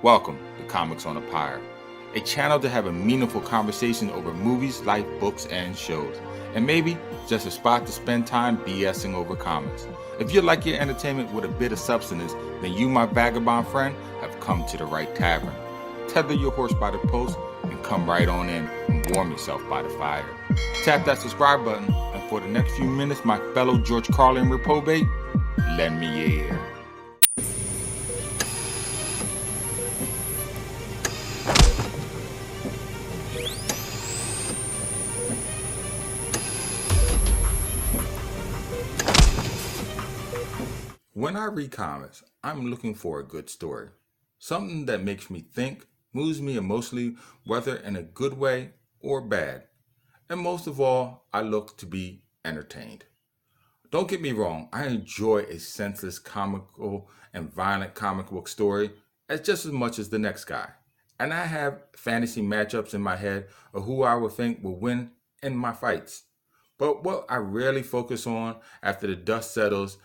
Welcome to Comics on a Pyre, a channel to have a meaningful conversation over movies, life, books, and shows, and maybe just a spot to spend time BSing over comics. If you like your entertainment with a bit of substance, then you, my vagabond friend, have come to the right tavern. Tether your horse by the post and come right on in and warm yourself by the fire. Tap that subscribe button, and for the next few minutes, my fellow George Carlin reprobate, lend me your ear. When I read comics, I'm looking for a good story. Something that makes me think, moves me emotionally, whether in a good way or bad. And most of all, I look to be entertained. Don't get me wrong, I enjoy a senseless, comical, and violent comic book story as just as much as the next guy. And I have fantasy matchups in my head of who I would think will win in my fights. But what I rarely focus on after the dust settles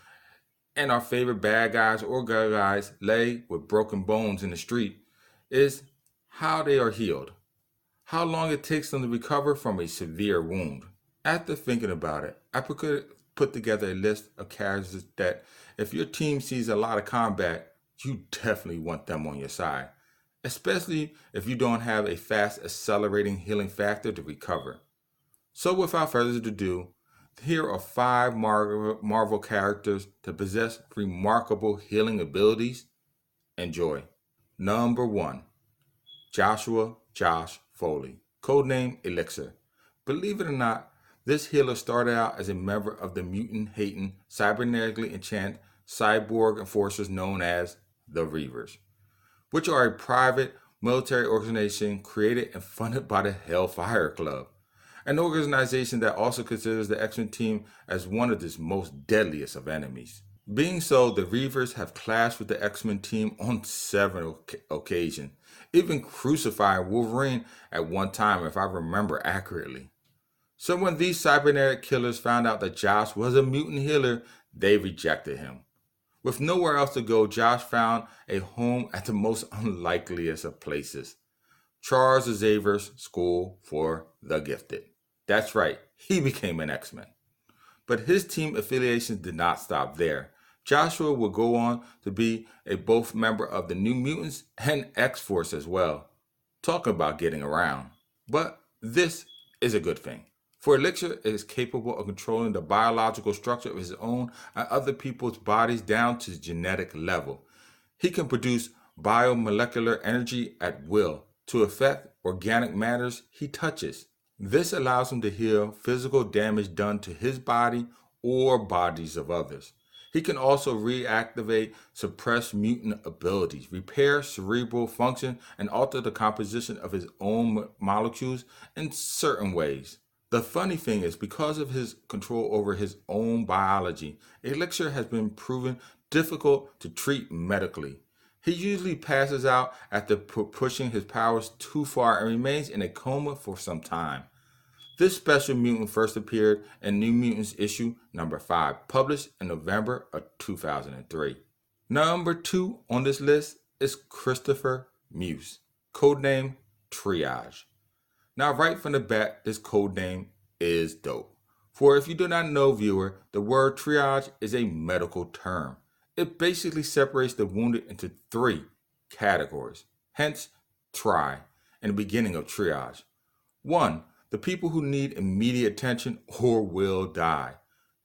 and our favorite bad guys or good guys lay with broken bones in the street is how they are healed, how long it takes them to recover from a severe wound. After thinking about it, I put together a list of characters that if your team sees a lot of combat, you definitely want them on your side, especially if you don't have a fast accelerating healing factor to recover. So without further ado, here are 5 Marvel characters to possess remarkable healing abilities. Enjoy. Number 1, Josh Foley, codename Elixir. Believe it or not, this healer started out as a member of the mutant-hating, cybernetically enchanted cyborg enforcers known as the Reavers, which are a private military organization created and funded by the Hellfire Club, an organization that also considers the X-Men team as one of its most deadliest of enemies. Being so, the Reavers have clashed with the X-Men team on several occasions, even crucifying Wolverine at one time if I remember accurately. So when these cybernetic killers found out that Josh was a mutant healer, they rejected him. With nowhere else to go, Josh found a home at the most unlikeliest of places, Charles Xavier's School for the Gifted. That's right, he became an X-Men. But his team affiliations did not stop there. Joshua would go on to be a both member of the New Mutants and X-Force as well. Talk about getting around. But this is a good thing, for Elixir is capable of controlling the biological structure of his own and other people's bodies down to the genetic level. He can produce biomolecular energy at will to affect organic matters he touches. This allows him to heal physical damage done to his body or bodies of others. He can also reactivate suppressed mutant abilities, repair cerebral function, and alter the composition of his own molecules in certain ways. The funny thing is, because of his control over his own biology, Elixir has been proven difficult to treat medically. He usually passes out after pushing his powers too far and remains in a coma for some time. This special mutant first appeared in New Mutants issue number 5, published in November of 2003. Number 2 on this list is Christopher Muse, codename Triage. Now, right from the bat, this codename is dope. For if you do not know, viewer, the word triage is a medical term. It basically separates the wounded into 3 categories, hence tri, in the beginning of triage. 1, the people who need immediate attention or will die.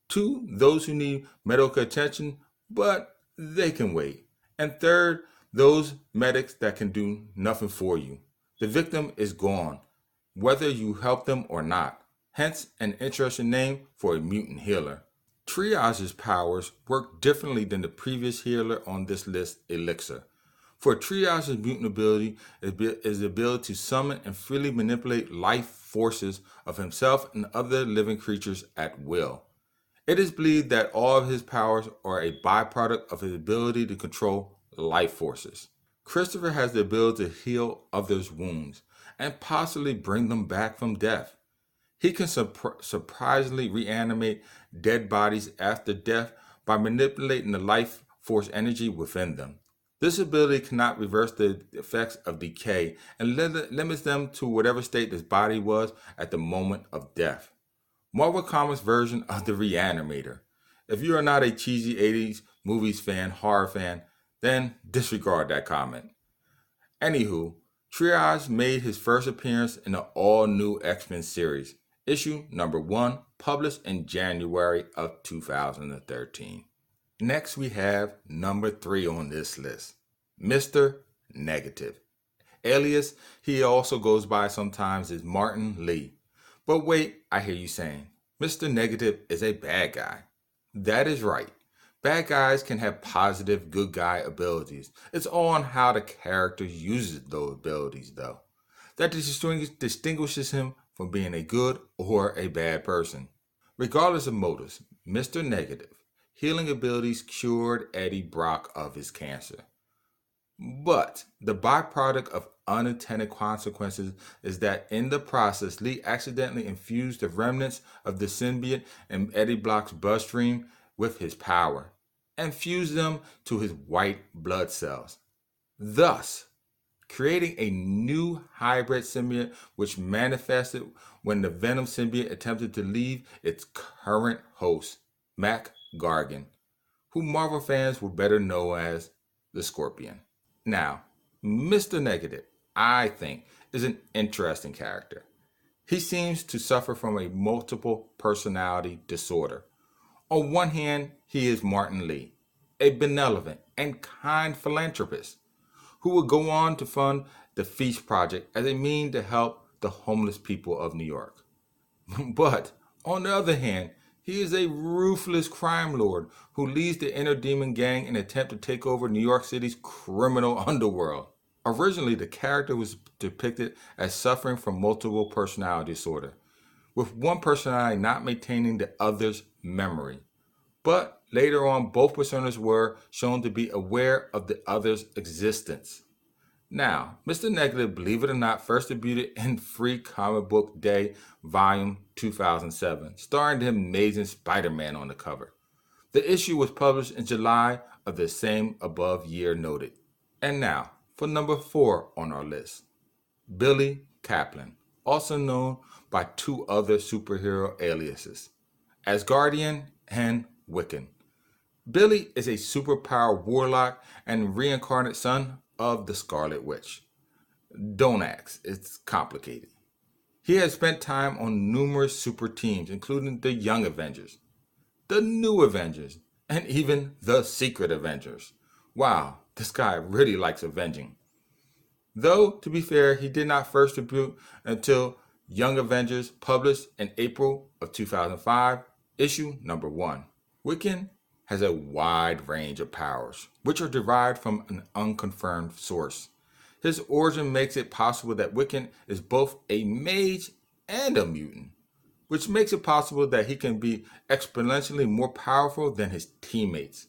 2, those who need medical attention, but they can wait. And 3rd, those medics that can do nothing for you. The victim is gone, whether you help them or not. Hence, an interesting name for a mutant healer. Triage's powers work differently than the previous healer on this list, Elixir. For Triage's mutant ability is the ability to summon and freely manipulate life forces of himself and other living creatures at will. It is believed that all of his powers are a byproduct of his ability to control life forces. Christopher has the ability to heal others' wounds and possibly bring them back from death. He can surprisingly reanimate dead bodies after death by manipulating the life force energy within them. This ability cannot reverse the effects of decay and limits them to whatever state this body was at the moment of death. Marvel Comics version of the Reanimator. If you are not a cheesy 80s movies fan, horror fan, then disregard that comment. Anywho, Triage made his first appearance in the all-new X-Men series, issue number 1, published in January of 2013. Next we have number 3 on this list, Mr. Negative. Alias, he also goes by sometimes as Martin Lee. But wait, I hear you saying, Mr. Negative is a bad guy. That is right. Bad guys can have positive good guy abilities. It's all on how the character uses those abilities though. That distinguishes him from being a good or a bad person. Regardless of motives, Mr. Negative healing abilities cured Eddie Brock of his cancer. But the byproduct of unintended consequences is that in the process, Lee accidentally infused the remnants of the symbiote in Eddie Brock's bloodstream with his power and fused them to his white blood cells, thus creating a new hybrid symbiote which manifested when the Venom symbiote attempted to leave its current host, Mac Gargan, who Marvel fans would better know as the Scorpion. Now, Mr. Negative, I think, is an interesting character. He seems to suffer from a multiple personality disorder. On one hand, he is Martin Lee, a benevolent and kind philanthropist who would go on to fund the Feast Project as a means to help the homeless people of New York. But on the other hand, he is a ruthless crime lord who leads the Inner Demon Gang in an attempt to take over New York City's criminal underworld. Originally, the character was depicted as suffering from multiple personality disorder, with one personality not maintaining the other's memory. But later on, both personas were shown to be aware of the other's existence. Now, Mr. Negative, believe it or not, first debuted in Free Comic Book Day, Volume 2007, starring the amazing Spider-Man on the cover. The issue was published in July of the same above year noted. And now, for number 4 on our list, Billy Kaplan, also known by 2 other superhero aliases, Asgardian and Wiccan. Billy is a superpowered warlock and reincarnate son of the Scarlet Witch. Don't ask, it's complicated. He has spent time on numerous super teams, including the Young Avengers, the New Avengers, and even the Secret Avengers. Wow, this guy really likes avenging. Though, to be fair, he did not first debut until Young Avengers, published in April of 2005, issue number 1. Wiccan has a wide range of powers, which are derived from an unconfirmed source. His origin makes it possible that Wiccan is both a mage and a mutant, which makes it possible that he can be exponentially more powerful than his teammates.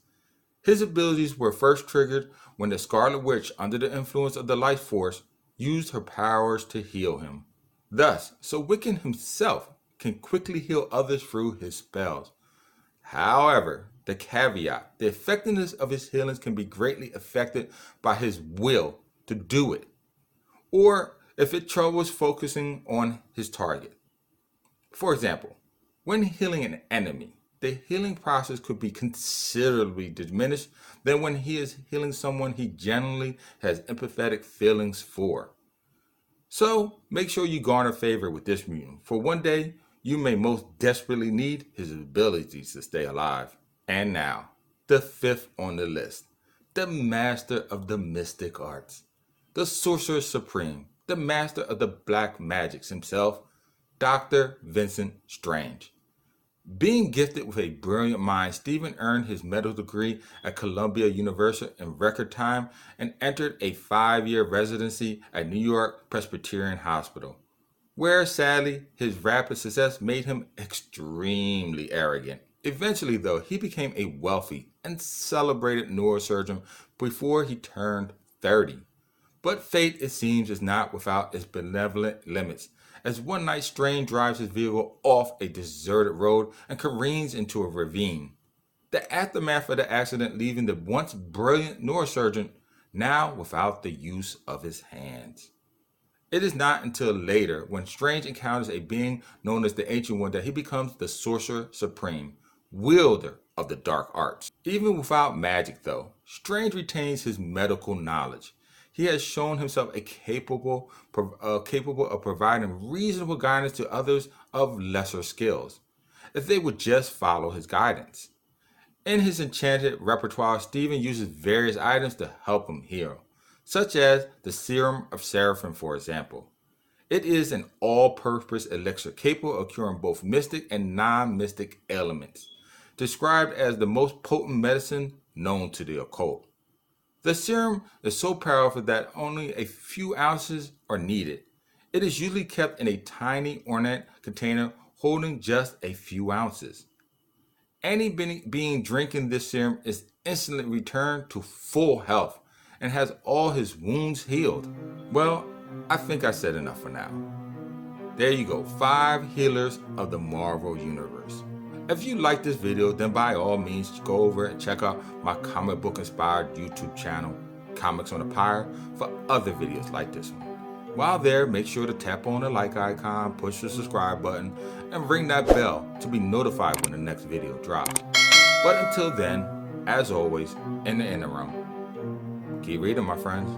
His abilities were first triggered when the Scarlet Witch, under the influence of the Life Force, used her powers to heal him. Thus, so Wiccan himself can quickly heal others through his spells. However, the caveat, the effectiveness of his healings can be greatly affected by his will to do it, or if it troubles focusing on his target. For example, when healing an enemy, the healing process could be considerably diminished than when he is healing someone he generally has empathetic feelings for. So make sure you garner favor with this mutant, for one day you may most desperately need his abilities to stay alive. And now, the 5th on the list, the master of the mystic arts, the Sorcerer Supreme, the master of the black magics himself, Dr. Vincent Strange. Being gifted with a brilliant mind, Stephen earned his medical degree at Columbia University in record time and entered a 5-year residency at New York Presbyterian Hospital, where sadly his rapid success made him extremely arrogant. Eventually, though, he became a wealthy and celebrated neurosurgeon before he turned 30. But fate, it seems, is not without its benevolent limits, as one night Strange drives his vehicle off a deserted road and careens into a ravine. The aftermath of the accident leaving the once brilliant neurosurgeon now without the use of his hands. It is not until later, when Strange encounters a being known as the Ancient One, that he becomes the Sorcerer Supreme, wielder of the dark arts. Even without magic, though, Strange retains his medical knowledge. He has shown himself capable of providing reasonable guidance to others of lesser skills, if they would just follow his guidance. In his enchanted repertoire, Stephen uses various items to help him heal, such as the Serum of Seraphim, for example. It is an all-purpose elixir capable of curing both mystic and non-mystic ailments, described as the most potent medicine known to the occult. The serum is so powerful that only a few ounces are needed. It is usually kept in a tiny ornate container holding just a few ounces. Any being drinking this serum is instantly returned to full health and has all his wounds healed. Well, I think I said enough for now. There you go, 5 healers of the Marvel Universe. If you like this video, then by all means go over and check out my comic book inspired YouTube channel, Comics on the Pyre, for other videos like this one. While there, make sure to tap on the like icon, push the subscribe button, and ring that bell to be notified when the next video drops. But until then, as always, in the interim, keep reading, my friends.